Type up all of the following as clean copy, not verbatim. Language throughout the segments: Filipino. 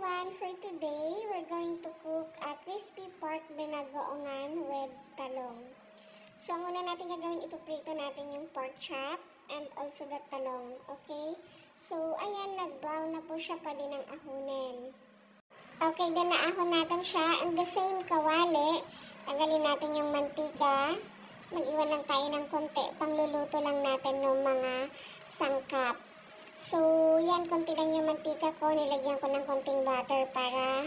everyone! For today, we're going to cook a crispy pork binagoongan with talong. So, ang una natin gagawin, ipiprito natin yung pork chop and also the talong. Okay? So, ayan, nag-brown na po siya, pwede ng ahunin. Okay, then naahon natin siya. And the same kawali, tanggalin natin yung mantika. Mag-iwan lang tayo ng konti. Pangluluto lang natin ng mga sangkap. So, yan, konti lang yung mantika ko. Nilagyan ko ng konting butter para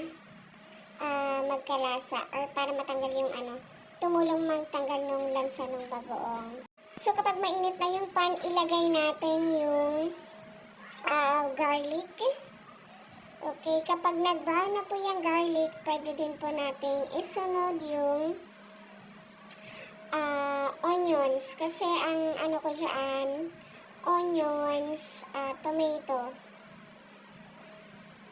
magkalasa or para matanggal yung tumulong magtanggal ng lansa ng bagoong. So, kapag mainit na yung pan, ilagay natin yung garlic. Okay, kapag nag-brown na po yung garlic, pwede din po natin isunod yung onions. Kasi ang ko dyan, onions, tomato.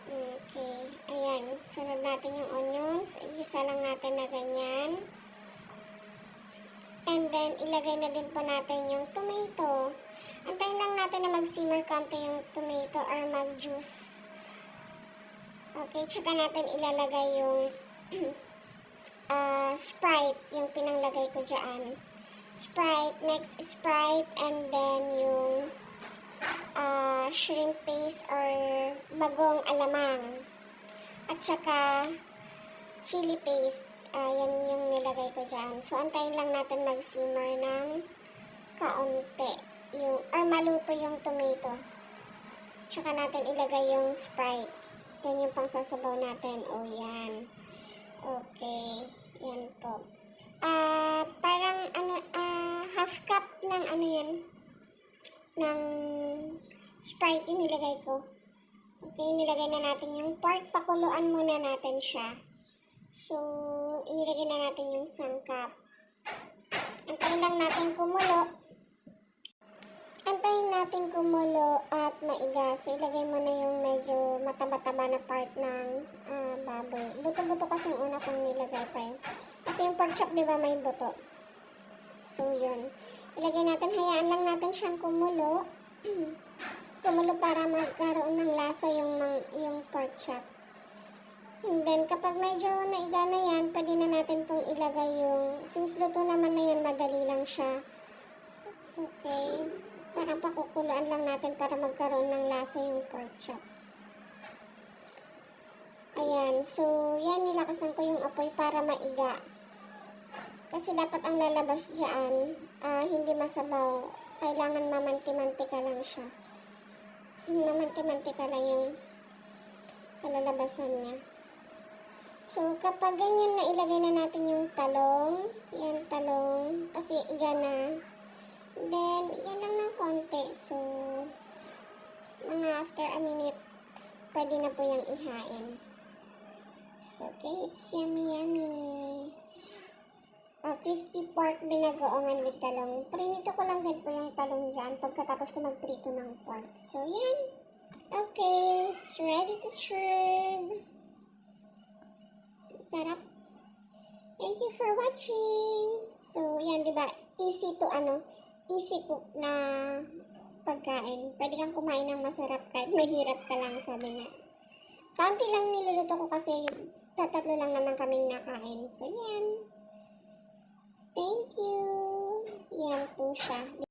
Okay, ayan. Sunod natin yung onions. Igisa lang natin na ganyan. And then, ilagay na din po natin yung tomato. Antayin lang natin na mag-simmer konti yung tomato or mag-juice. Okay, tsaka natin ilalagay yung Sprite, yung pinanglagay ko dyan. Sprite, next Sprite, and then yung shrimp paste or bagong alamang. At saka chili paste, yan yung nilagay ko dyan. So, antayin lang natin mag-simmer ng kaunti. Or maluto yung tomato. Tsaka natin ilagay yung Sprite. Yan yung pangsasabaw natin. O, yan. Okay. Yan po. Parang half cup ng yan, ng Sprite inilagay ko. Okay, nilagay na natin yung pork. Pakuluan muna natin siya. So, inilagay na natin yung sangkap. Antayin lang natin kumulo. Antayin natin kumulo at maiga. So, ilagay mo na yung medyo mataba-taba na part ng baboy. Buto-buto kasi yung una kong nilagay pa yun. Kasi yung pork chop, di ba, may buto. So, yun. Ilagay natin, hayaan lang natin siyang kumulo. Kumulo para magkaroon ng lasa yung pork chop. And then, kapag medyo naiga na yan, pwede na natin pong ilagay yung, since luto naman na yan, madali lang siya. Okay. Parang pakukuluan lang natin para magkaroon ng lasa yung pork chop. Ayan. So, yan, nilakasan ko yung apoy para maiga. Kasi dapat ang lalabas dyan, hindi masabaw. Kailangan mamanti-mantika lang siya. Mamanti-mantika lang yung kalalabasan niya. So, kapag ganyan na ilagay na natin yung talong, yan talong, kasi iga na. Then, yan lang ng konti. So, mga after a minute, pwede na po yung ihain. So, okay, it's yummy, yummy. Crispy pork binagoongan with talong. Prinito ko lang din po yung talong dyan pagkatapos ko magprito ng pork. So, yan. Okay, it's ready to serve. Sarap. Thank you for watching. So, yan, diba? Easy to, easy cook na pagkain. Pwede kang kumain ng masarap kahit mahirap ka lang, sabi nga. Kaunti lang niluluto ko kasi tatlo lang naman kaming nakain. So, yan. Thank you. Yan po siya.